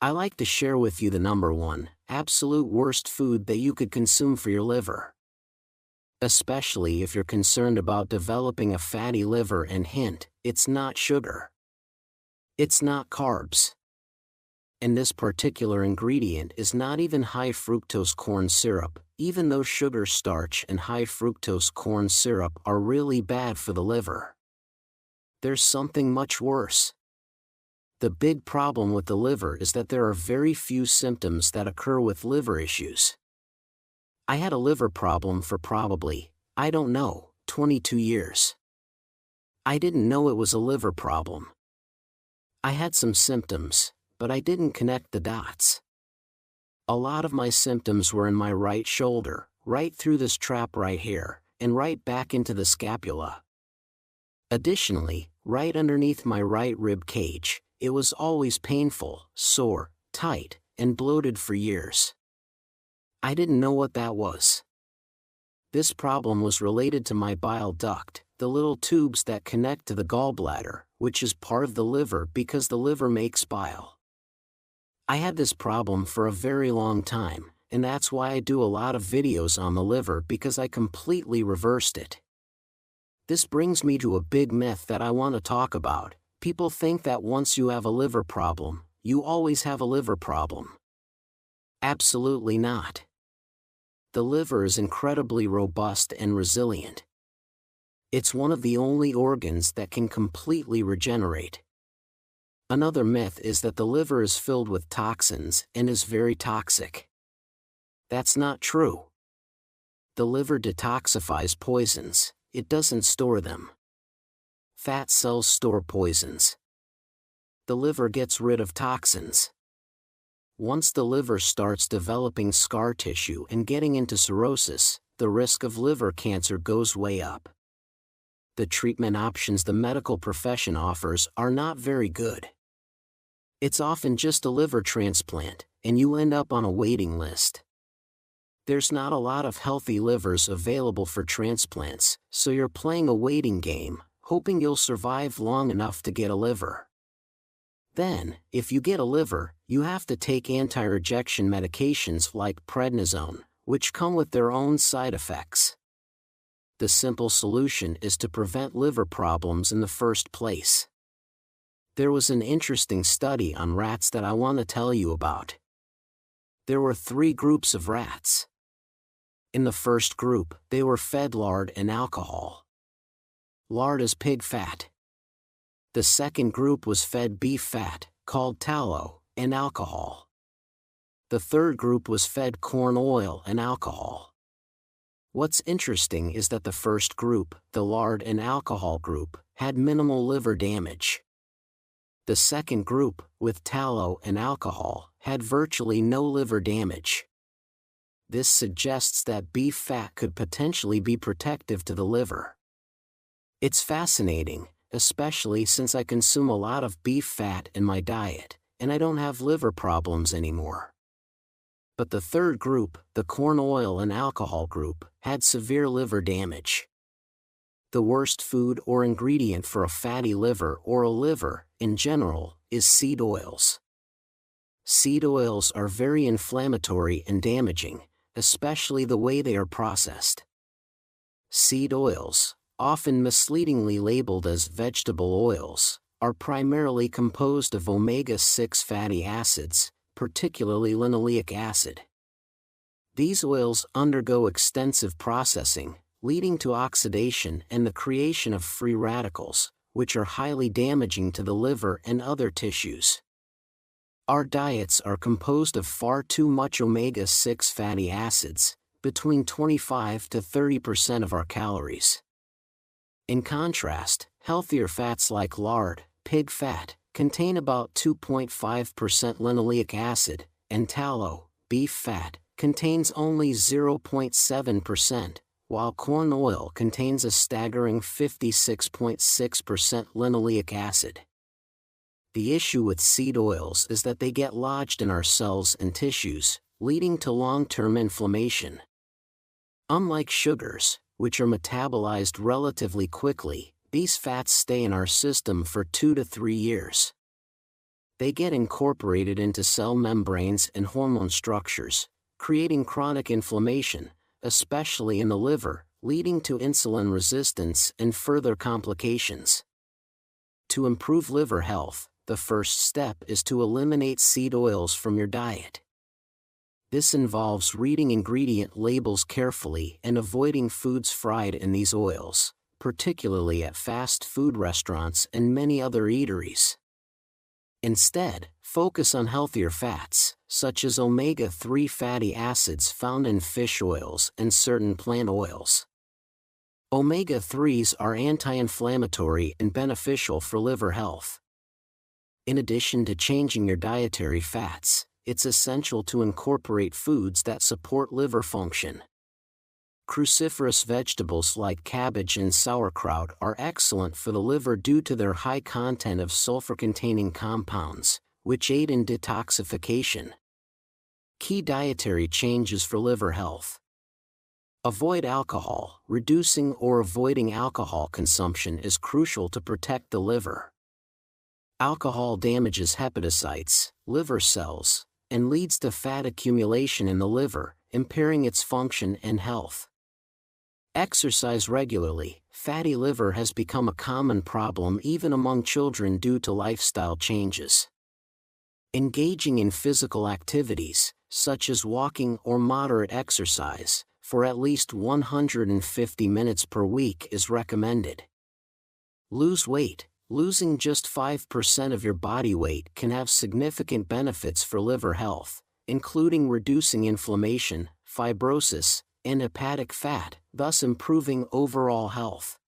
I like to share with you the number one, absolute worst food that you could consume for your liver. Especially if you're concerned about developing a fatty liver, and hint, it's not sugar. It's not carbs. And this particular ingredient is not even high fructose corn syrup, even though sugar, starch, and high fructose corn syrup are really bad for the liver. There's something much worse. The big problem with the liver is that there are very few symptoms that occur with liver issues. I had a liver problem for probably, 22 years. I didn't know it was a liver problem. I had some symptoms, but I didn't connect the dots. A lot of my symptoms were in my right shoulder, right through this trap right here, and right back into the scapula. Additionally, right underneath my right rib cage, it was always painful, sore, tight, and bloated for years. I didn't know what that was. This problem was related to my bile duct, the little tubes that connect to the gallbladder, which is part of the liver because the liver makes bile. I had this problem for a very long time, and that's why I do a lot of videos on the liver, because I completely reversed it. This brings me to a big myth that I want to talk about. People think that once you have a liver problem, you always have a liver problem. Absolutely not. The liver is incredibly robust and resilient. It's one of the only organs that can completely regenerate. Another myth is that the liver is filled with toxins and is very toxic. That's not true. The liver detoxifies poisons, it doesn't store them. Fat cells store poisons. The liver gets rid of toxins. Once the liver starts developing scar tissue and getting into cirrhosis, the risk of liver cancer goes way up. The treatment options the medical profession offers are not very good. It's often just a liver transplant, and you end up on a waiting list. There's not a lot of healthy livers available for transplants, so you're playing a waiting game, hoping you'll survive long enough to get a liver. Then, if you get a liver, you have to take anti-rejection medications like prednisone, which come with their own side effects. The simple solution is to prevent liver problems in the first place. There was an interesting study on rats that I want to tell you about. There were 3 groups of rats. In the first group, they were fed lard and alcohol. Lard is pig fat. The second group was fed beef fat, called tallow, and alcohol. The third group was fed corn oil and alcohol. What's interesting is that the first group, the lard and alcohol group, had minimal liver damage. The second group, with tallow and alcohol, had virtually no liver damage. This suggests that beef fat could potentially be protective to the liver. It's fascinating, especially since I consume a lot of beef fat in my diet, and I don't have liver problems anymore. But the third group, the corn oil and alcohol group, had severe liver damage. The worst food or ingredient for a fatty liver or a liver, in general, is seed oils. Seed oils are very inflammatory and damaging, especially the way they are processed. Seed oils, often misleadingly labeled as vegetable oils, are primarily composed of omega-6 fatty acids, particularly linoleic acid. These oils undergo extensive processing, leading to oxidation and the creation of free radicals, which are highly damaging to the liver and other tissues. Our diets are composed of far too much omega-6 fatty acids, between 25 to 30% of our calories. In contrast, healthier fats like lard, pig fat, contain about 2.5% linoleic acid, and tallow, beef fat, contains only 0.7%, while corn oil contains a staggering 56.6% linoleic acid. The issue with seed oils is that they get lodged in our cells and tissues, leading to long-term inflammation. Unlike sugars, which are metabolized relatively quickly, these fats stay in our system for 2 to 3 years. They get incorporated into cell membranes and hormone structures, creating chronic inflammation, especially in the liver, leading to insulin resistance and further complications. To improve liver health, the first step is to eliminate seed oils from your diet. This involves reading ingredient labels carefully and avoiding foods fried in these oils, particularly at fast food restaurants and many other eateries. Instead, focus on healthier fats, such as omega-3 fatty acids found in fish oils and certain plant oils. Omega-3s are anti-inflammatory and beneficial for liver health. In addition to changing your dietary fats, it's essential to incorporate foods that support liver function. Cruciferous vegetables like cabbage and sauerkraut are excellent for the liver due to their high content of sulfur-containing compounds, which aid in detoxification. Key dietary changes for liver health. Avoid alcohol. Reducing or avoiding alcohol consumption is crucial to protect the liver. Alcohol damages hepatocytes, liver cells, and leads to fat accumulation in the liver, impairing its function and health. Exercise regularly. Fatty liver has become a common problem even among children due to lifestyle changes. Engaging in physical activities, such as walking or moderate exercise, for at least 150 minutes per week is recommended. Lose weight. Losing just 5% of your body weight can have significant benefits for liver health, including reducing inflammation, fibrosis, and hepatic fat, thus improving overall health.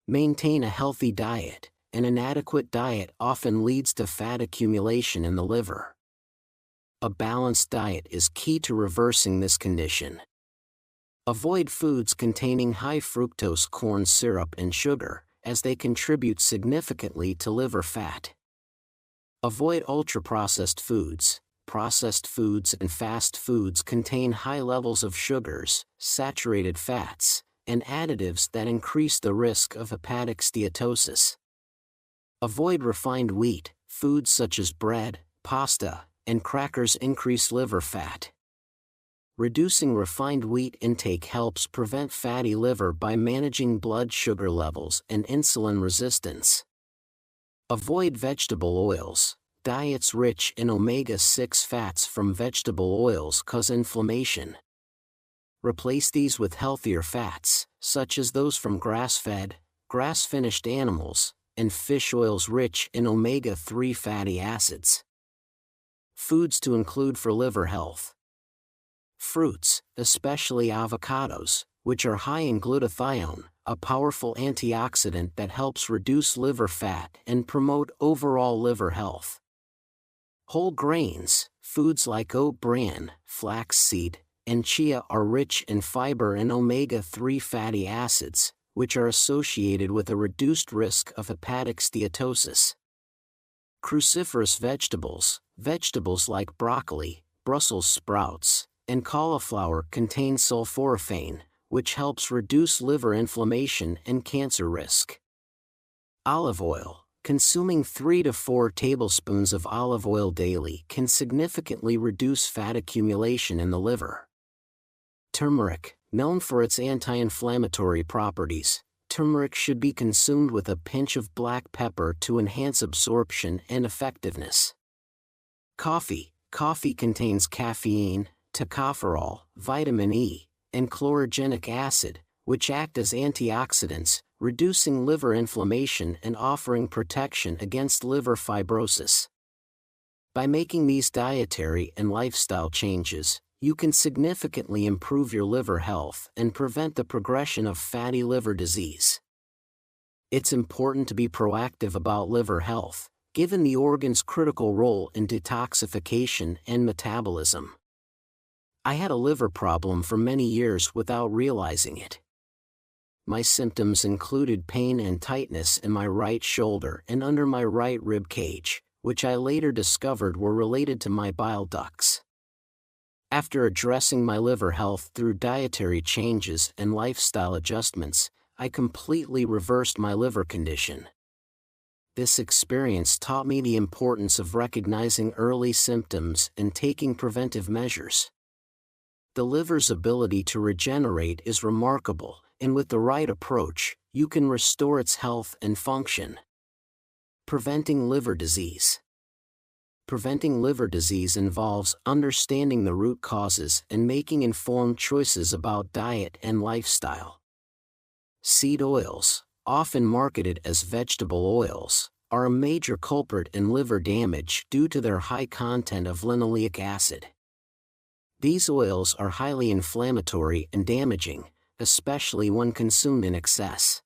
Maintain a healthy diet. An inadequate diet often leads to fat accumulation in the liver. A balanced diet is key to reversing this condition. Avoid foods containing high fructose corn syrup and sugar, as they contribute significantly to liver fat. Avoid ultra-processed foods. Processed foods and fast foods contain high levels of sugars, saturated fats, and additives that increase the risk of hepatic steatosis. Avoid refined wheat. Foods such as bread, pasta, and crackers increase liver fat. Reducing refined wheat intake helps prevent fatty liver by managing blood sugar levels and insulin resistance. Avoid vegetable oils. Diets rich in omega-6 fats from vegetable oils cause inflammation. Replace these with healthier fats, such as those from grass-fed, grass-finished animals, and fish oils rich in omega-3 fatty acids. Foods to include for liver health. Fruits, especially avocados, which are high in glutathione, a powerful antioxidant that helps reduce liver fat and promote overall liver health. Whole grains, foods like oat bran, flaxseed, and chia are rich in fiber and omega-3 fatty acids, which are associated with a reduced risk of hepatic steatosis. Cruciferous vegetables, vegetables like broccoli, Brussels sprouts, and cauliflower contain sulforaphane, which helps reduce liver inflammation and cancer risk. Olive oil. Consuming 3 to 4 tablespoons of olive oil daily can significantly reduce fat accumulation in the liver. Turmeric. Known for its anti-inflammatory properties, turmeric should be consumed with a pinch of black pepper to enhance absorption and effectiveness. Coffee. Coffee contains caffeine, tocopherol, vitamin E, and chlorogenic acid, which act as antioxidants, reducing liver inflammation and offering protection against liver fibrosis. By making these dietary and lifestyle changes, you can significantly improve your liver health and prevent the progression of fatty liver disease. It's important to be proactive about liver health, given the organ's critical role in detoxification and metabolism. I had a liver problem for many years without realizing it. My symptoms included pain and tightness in my right shoulder and under my right rib cage, which I later discovered were related to my bile ducts. After addressing my liver health through dietary changes and lifestyle adjustments, I completely reversed my liver condition. This experience taught me the importance of recognizing early symptoms and taking preventive measures. The liver's ability to regenerate is remarkable, and with the right approach, you can restore its health and function. Preventing liver disease. Preventing liver disease involves understanding the root causes and making informed choices about diet and lifestyle. Seed oils, often marketed as vegetable oils, are a major culprit in liver damage due to their high content of linoleic acid. These oils are highly inflammatory and damaging, especially when consumed in excess.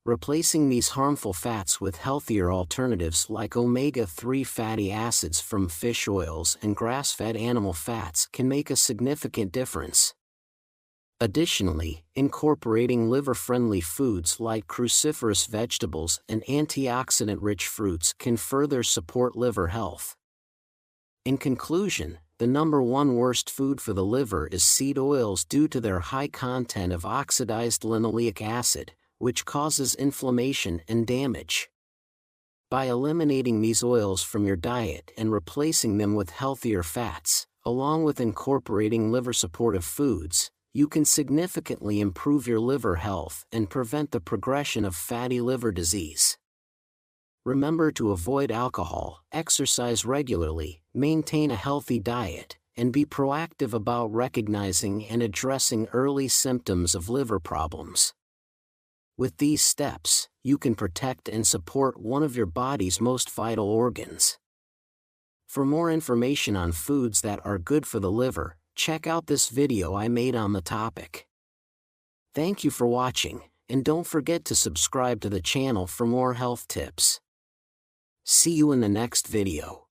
Replacing these harmful fats with healthier alternatives like omega-3 fatty acids from fish oils and grass-fed animal fats can make a significant difference. Additionally, incorporating liver-friendly foods like cruciferous vegetables and antioxidant-rich fruits can further support liver health. In conclusion, the number one worst food for the liver is seed oils due to their high content of oxidized linoleic acid, which causes inflammation and damage. By eliminating these oils from your diet and replacing them with healthier fats, along with incorporating liver-supportive foods, you can significantly improve your liver health and prevent the progression of fatty liver disease. Remember to avoid alcohol, exercise regularly, maintain a healthy diet, and be proactive about recognizing and addressing early symptoms of liver problems. With these steps, you can protect and support one of your body's most vital organs. For more information on foods that are good for the liver, check out this video I made on the topic. Thank you for watching, and don't forget to subscribe to the channel for more health tips. See you in the next video.